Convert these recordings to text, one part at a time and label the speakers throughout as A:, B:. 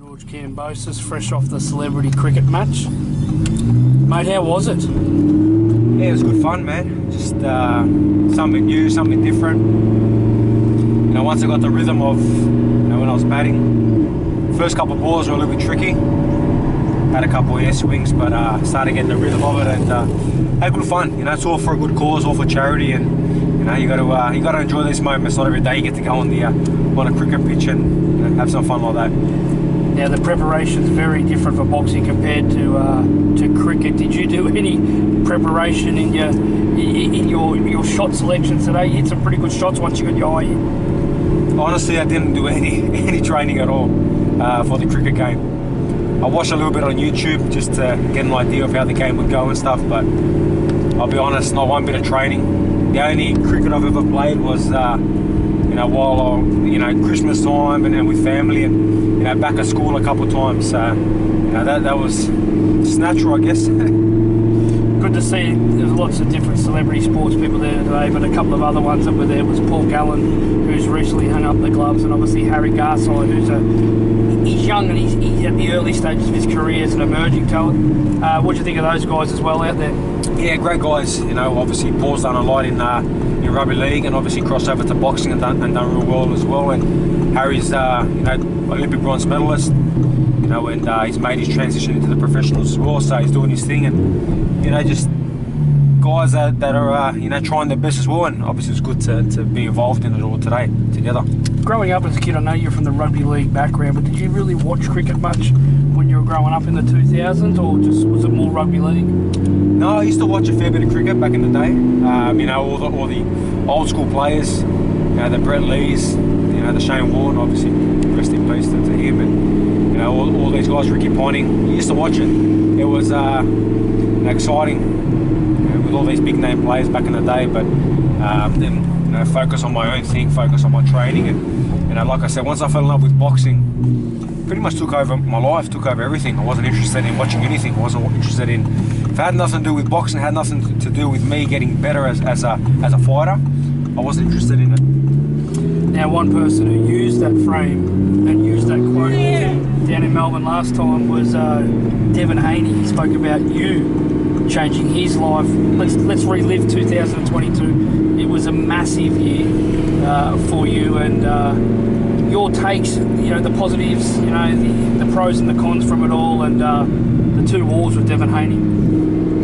A: George Kambosos, fresh off the celebrity cricket match. Mate, how was it?
B: Yeah, it was good fun, man. Just something new, something different. You know, once I got the rhythm of, when I was batting, first couple of balls were a little bit tricky. Had a couple of air swings, but started getting the rhythm of it and had good fun. You know, it's all for a good cause, all for charity, and you know, you got to enjoy these moments. Not every day you get to go on a cricket pitch and have some fun like that.
A: Now the preparation's very different for boxing compared to cricket. Did you do any preparation in your shot selection today? You hit some pretty good shots once you got your eye in.
B: Honestly, I didn't do any training at all for the cricket game. I watched a little bit on YouTube just to get an idea of how the game would go and stuff, but I'll be honest, not one bit of training. The only cricket I've ever played was while Christmas time and with family, and back at school a couple of times. So that was just natural, I guess.
A: Good to see. There's lots of different celebrity sports people there today, but a couple of other ones that were there was Paul Gallen, who's recently hung up the gloves, and obviously Harry Garcia, he's young and he's at the early stages of his career as an emerging talent. What do you think of those guys as well out there?
B: Yeah, great guys. Obviously Paul's done a lot in rugby league, and obviously crossed over to boxing and done real well as well. And Harry's Olympic bronze medalist. And he's made his transition into the professionals as well. So he's doing his thing, and just guys that are trying their best as well. And obviously it's good to be involved in it all today together.
A: Growing up as a kid, I know you're from the rugby league background, but did you really watch cricket much when you were growing up in the 2000s, or just was it more rugby league?
B: No, I used to watch a fair bit of cricket back in the day. All the old school players, the Brett Lees, the Shane Warne, obviously rest in peace to him, and all these guys, Ricky Ponting. I used to watch it. It was exciting with all these big name players back in the day, but then focus on my own thing, focus on my training, and like I said, once I fell in love with boxing, pretty much took over my life, took over everything. I wasn't interested in watching anything. I wasn't interested in, if it had nothing to do with boxing, it had nothing to do with me getting better as a fighter, I wasn't interested in it.
A: Now, one person who used that frame and used that quote down in Melbourne last time was Devin Haney. He spoke about you changing his life. Let's relive 2022. It was a massive year for you, and your takes, the positives, the pros and the cons from it all, and the 2 wars with Devin Haney.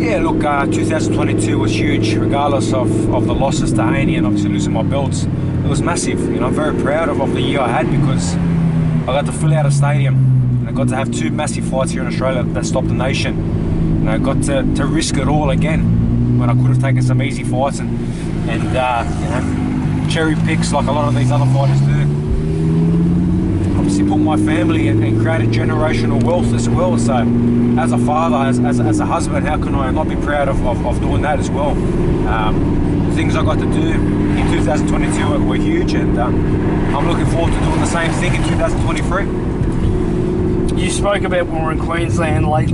B: Yeah, look, 2022 was huge, regardless of the losses to Haney and obviously losing my belts. It was massive. I'm very proud of the year I had, because I got to fill out a stadium, and I got to have 2 massive fights here in Australia that stopped the nation. And I got to risk it all again when I could have taken some easy fights and cherry picks like a lot of these other fighters do. Obviously put my family and created generational wealth as well. So as a father, as a husband, how can I not be proud of doing that as well? The things I got to do in 2022 were huge, and I'm looking forward to doing the same thing in 2023.
A: You spoke about when we were in Queensland late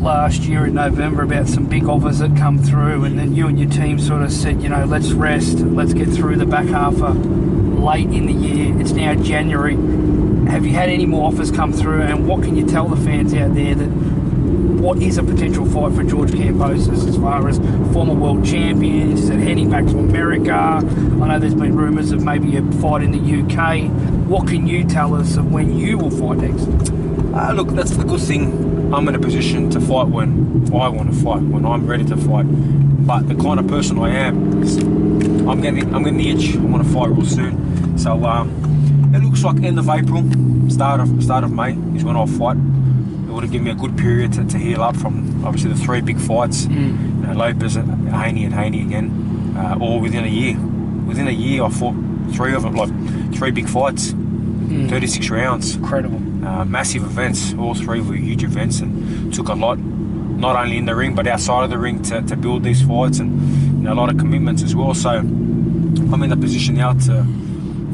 A: last year in November about some big offers that come through, and then you and your team sort of said, let's rest, let's get through the back half late in the year. It's now January. Have you had any more offers come through, and what can you tell the fans out there that what is a potential fight for George Kambosos as far as former world champions? Is it heading back to America? I know there's been rumours of maybe a fight in the UK. What can you tell us of when you will fight next?
B: Look, that's the good thing. I'm in a position to fight when I want to fight, when I'm ready to fight. But the kind of person I am, I'm getting the itch. I want to fight real soon. So it looks like end of April, start of May is when I'll fight. It would have given me a good period to heal up from obviously the 3 big fights. Lopez, Haney, and Haney again, all within a year. Within a year, I fought 3 of them, like 3 big fights, 36 rounds.
A: Incredible.
B: Massive events. All 3 were huge events, and took a lot, not only in the ring but outside of the ring, to build these fights, and a lot of commitments as well. So I'm in the position now to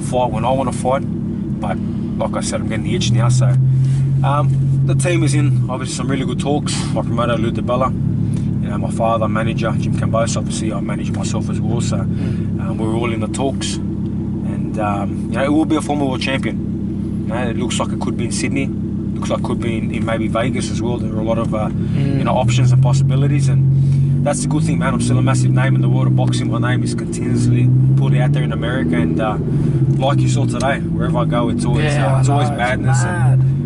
B: fight when I want to fight, but like I said, I'm getting the itch now. So the team is in obviously some really good talks. My promoter Lou DeBella, my father, manager Jim Kambosos, obviously I manage myself as well. So we're all in the talks, and it will be a former world champion. It looks like it could be in Sydney. because I could be in maybe Vegas as well. There are a lot of options and possibilities, and that's the good thing, man. I'm still a massive name in the world of boxing. My name is continuously put out there in America, and like you saw today, wherever I go, it's always madness. And,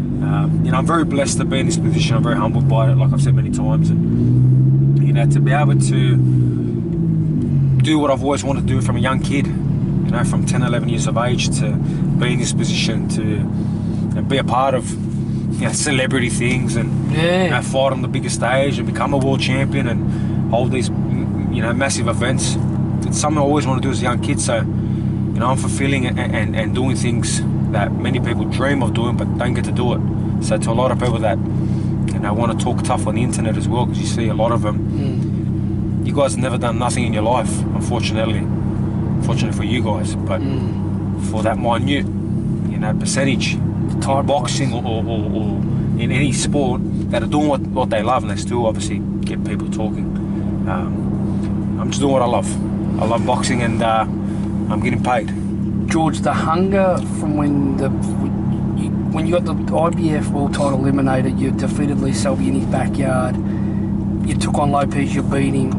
B: I'm very blessed to be in this position. I'm very humbled by it, like I've said many times, and to be able to do what I've always wanted to do from a young kid, from 10, 11 years of age, to be in this position, to be a part of celebrity things, and fight on the biggest stage and become a world champion and hold these massive events. It's something I always want to do as a young kid. So I'm fulfilling and doing things that many people dream of doing but don't get to do it. So to a lot of people that want to talk tough on the internet as well, because you see a lot of them, you guys have never done nothing in your life, unfortunately for you guys, but for that minute percentage, boxing or in any sport, that are doing what they love, and they still obviously get people talking. I'm just doing what I love. I love boxing, and I'm getting paid.
A: George, the hunger from when you got the IBF world title eliminated, you defeated Lee Selby in his backyard, you took on Lopez, you beat him.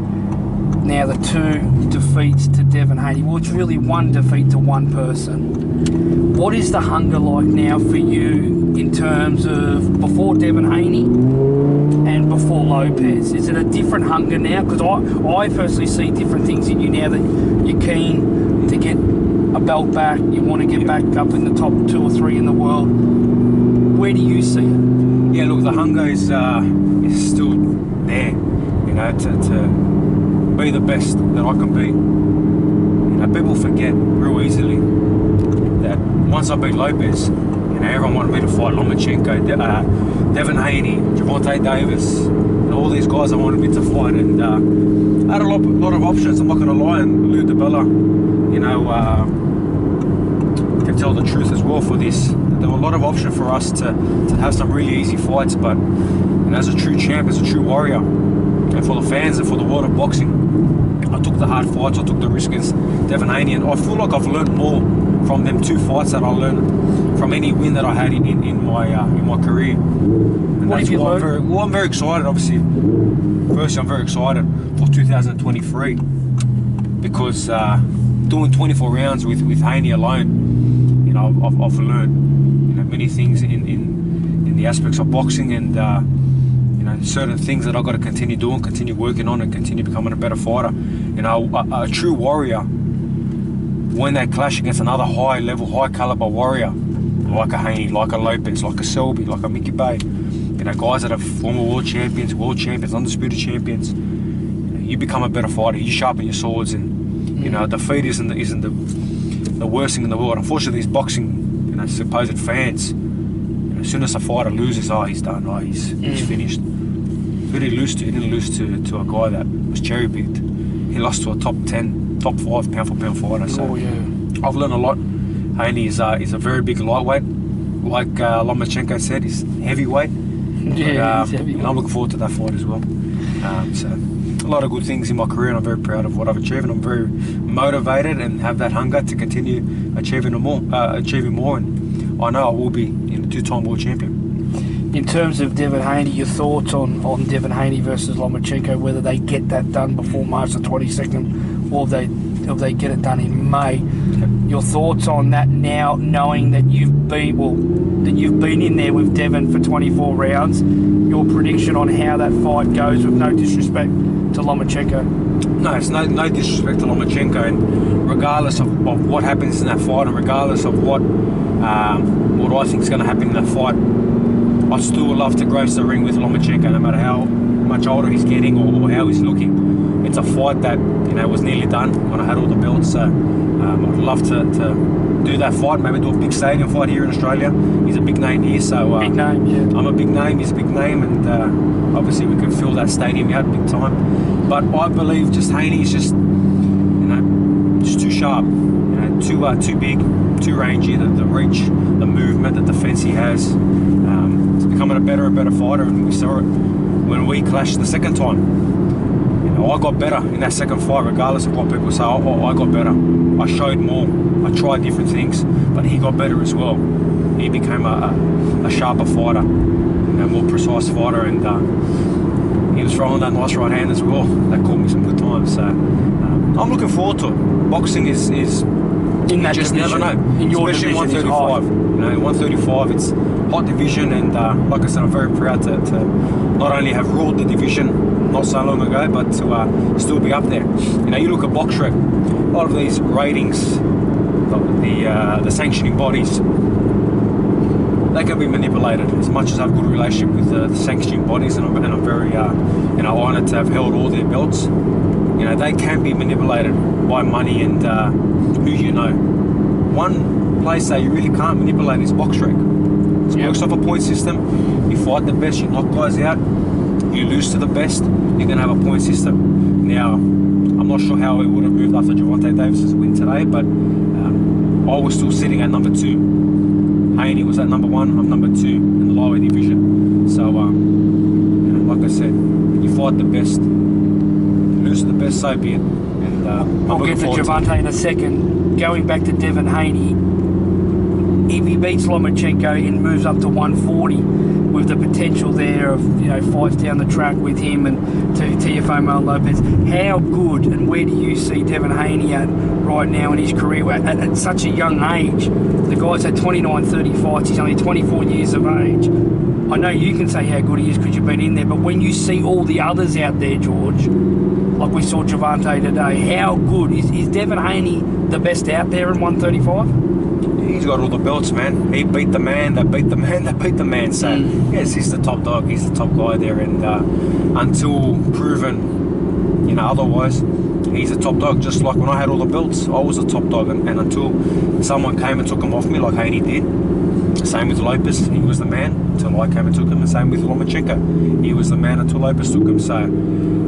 A: Now the 2 defeats to Devin Haney. Well, it's really 1 defeat to 1 person. What is the hunger like now for you in terms of before Devin Haney and before Lopez? Is it a different hunger now? Because I personally see different things in you now, that you're keen to get a belt back, you want to get back up in the top 2 or 3 in the world. Where do you see it?
B: Yeah, look, the hunger is still there, to be the best that I can be. People forget real easily that once I beat Lopez, everyone wanted me to fight Lomachenko, Devin Haney, Gervonta Davis, and all these guys I wanted me to fight, and I had a lot of options. I'm not going to lie, and Lou DiBella, can tell the truth as well for this. There were a lot of options for us to have some really easy fights, but as a true champ, as a true warrior, and for the fans and for the world of boxing, I took the hard fights, I took the risk against Devin Haney, and I feel like I've learned more from them 2 fights that I learned from any win that I had in my career. And
A: what have you learned?
B: I'm very excited, obviously. Firstly, I'm very excited for 2023, because doing 24 rounds with Haney alone, I've learned many things in the aspects of boxing, and certain things that I've got to continue doing, continue working on, and continue becoming a better fighter. A true warrior, when they clash against another high level, high caliber warrior, like a Haney, like a Lopez, like a Selby, like a Mickey Bay, guys that are former world champions, undisputed champions, you become a better fighter. You sharpen your swords, and defeat isn't the worst thing in the world. Unfortunately, these boxing, supposed fans, as soon as a fighter loses, he's done, he's finished. Who did he lose to? He didn't lose to a guy that was cherry-picked. He lost to a top 10, top 5 pound-for-pound fighter. So I've learned a lot. Haney is a very big lightweight. Like Lomachenko said, he's heavyweight.
A: He's heavyweight.
B: And I'm looking forward to that fight as well. So a lot of good things in my career, and I'm very proud of what I've achieved, and I'm very motivated and have that hunger to continue achieving more. And I know I will be a 2-time world champion.
A: In terms of Devin Haney, your thoughts on Devin Haney versus Lomachenko, whether they get that done before March the 22nd, or if they get it done in May. Your thoughts on that now, knowing that you've been in there with Devin for 24 rounds. Your prediction on how that fight goes, with no disrespect to Lomachenko.
B: No, it's no disrespect to Lomachenko, and regardless of what happens in that fight, and regardless of what I think is going to happen in that fight, I still would love to grace the ring with Lomachenko, no matter how much older he's getting or how he's looking. It's a fight that was nearly done when I had all the belts. So I'd love to do that fight. Maybe do a big stadium fight here in Australia. He's a big name here, so
A: big name. Yeah.
B: I'm a big name. He's a big name, and obviously we can fill that stadium out big time. But I believe just Haney's just too sharp, too big, too rangy. The reach, the movement, the defense he has. He's becoming a better and better fighter, and we saw it when we clashed the second time. I got better in that second fight, regardless of what people say. I got better. I showed more. I tried different things, but he got better as well. he became a sharper fighter, a more precise fighter, and he was throwing that nice right hand as well. That caught me some good times. So I'm looking forward to it. Boxing is
A: in that
B: just
A: division,
B: never know.
A: in your
B: Especially
A: division,
B: 135. You know, 135, it's hot division, and like I said, I'm very proud to not only have ruled the division not so long ago, but to still be up there. You know, you look at BoxRec, a lot of these ratings, the sanctioning bodies, they can be manipulated. As much as I have a good relationship with the sanctioning bodies, and I'm very honoured to have held all their belts, you know, they can be manipulated by money and who you know. One place that you really can't manipulate is BoxRec. It works off a point system. You fight the best, you knock guys out. You lose to the best, you're going to have a point system. Now, I'm not sure how it would have moved after Gervonta Davis's win today, but I was still sitting at number 2. Haney was at number 1, I'm number 2 in the lower division. So, you know, like I said, you fight the best, you lose to the best, so be it. And
A: I'll get to Gervonta in a second. Going back to Devin Haney, if he beats Lomachenko and moves up to 140, with the potential there of, you know, fights down the track with him and Teofimo Lopez, how good and where do you see Devin Haney at right now in his career at such a young age? The guy's had 29, 30 fights, he's only 24 years of age. I know you can say how good he is because you've been in there, but when you see all the others out there, George, like we saw Gervonta today, how good is Devin Haney the best out there in 135?
B: He's got all the belts, man. He beat the man, they beat the man, they beat the man. So, yes, he's the top dog, he's the top guy there. And until proven, you know, otherwise, he's a top dog. Just like when I had all the belts, I was a top dog. And until someone came and took him off me, like Haney did. Same with Lopez, he was the man until I came and took him. And same with Lomachenko, he was the man until Lopez took him. So,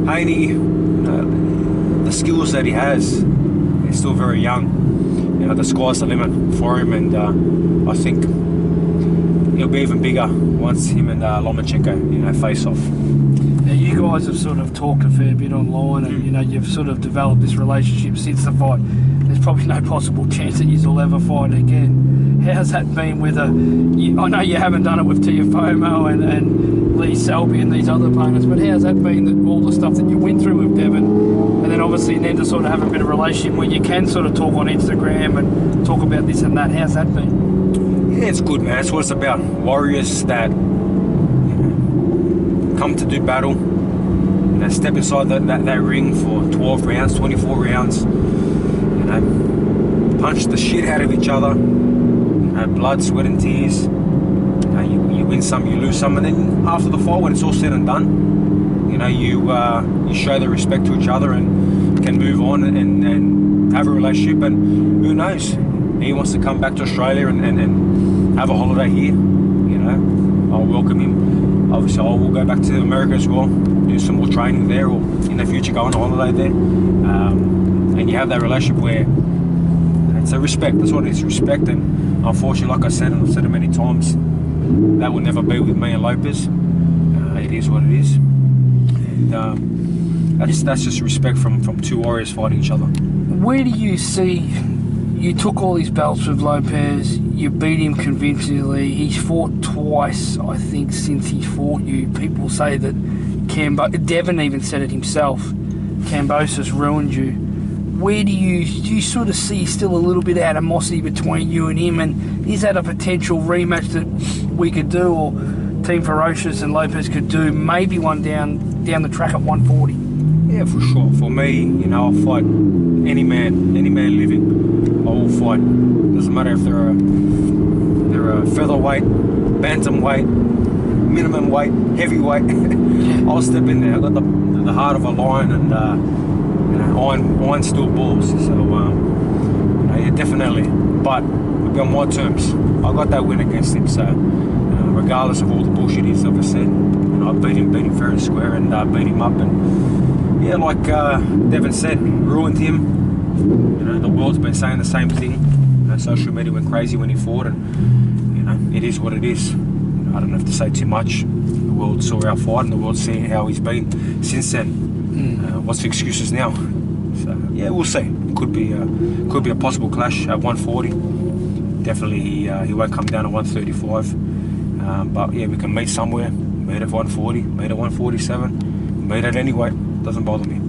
B: Haney, the skills that he has, he's still very young. You know, the sky's the limit for him, and I think he'll be even bigger once him and Lomachenko, you know, face off.
A: Now, you guys have sort of talked a fair bit online, and you know, you've sort of developed this relationship since the fight. There's probably no possible chance that you'll ever fight again. How's that been with I know you haven't done it with Teofimo and Lee Selby and these other opponents, but how's that been, that all the stuff that you went through with Devin, and then obviously then to sort of have a bit of relationship where you can sort of talk on Instagram and talk about this and that? How's that been?
B: Yeah, it's good, man. That's what it's about. Warriors that, you know, come to do battle, you know, step inside that ring for 12 rounds, 24 rounds, you know, punch the shit out of each other, you know, blood, sweat and tears. You win some, you lose some, and then after the fight, when it's all said and done, you know, you show the respect to each other and can move on and have a relationship. And who knows, he wants to come back to Australia and have a holiday here. You know, I'll welcome him. Obviously, I will go back to America as well, do some more training there, or in the future go on a holiday there. And you have that relationship where it's a respect. That's what it is, respect. And unfortunately, like I said, and I've said it many times, that will never be with me and Lopez. It is what it is. And that's just respect from two warriors fighting each other.
A: Where do you see, you took all these belts with Lopez, you beat him convincingly, he's fought twice, I think, since he fought you. People say that Devin even said it himself, Kambosos ruined you. Where do you sort of see still a little bit of animosity between you and him, and is that a potential rematch that we could do, or Team Ferocious and Lopez could do, maybe one down the track at 140?
B: Yeah, for sure. For me, you know, I'll fight any man living. I will fight. Doesn't matter if they're a featherweight, bantamweight, minimum weight, heavyweight. I'll step in there. I've got the heart of a lion, and you know, iron still balls. So you know, yeah, definitely. But it'll be on my terms. I got that win against him. So regardless of all the bullshit he's ever said, you know, I beat him fair and square, and beat him up. And yeah, like Devin said, ruined him. You know, the world's been saying the same thing. You know, social media went crazy when he fought, and you know, it is what it is. You know, I don't have to say too much. The world saw our fight, and the world's seeing how he's been since then. What's the excuses now? So yeah, we'll see. Could be a possible clash at 140. definitely he won't come down to 135. But yeah, we can meet somewhere. Meet at 140, meet at 147, meet at any weight. Doesn't bother me.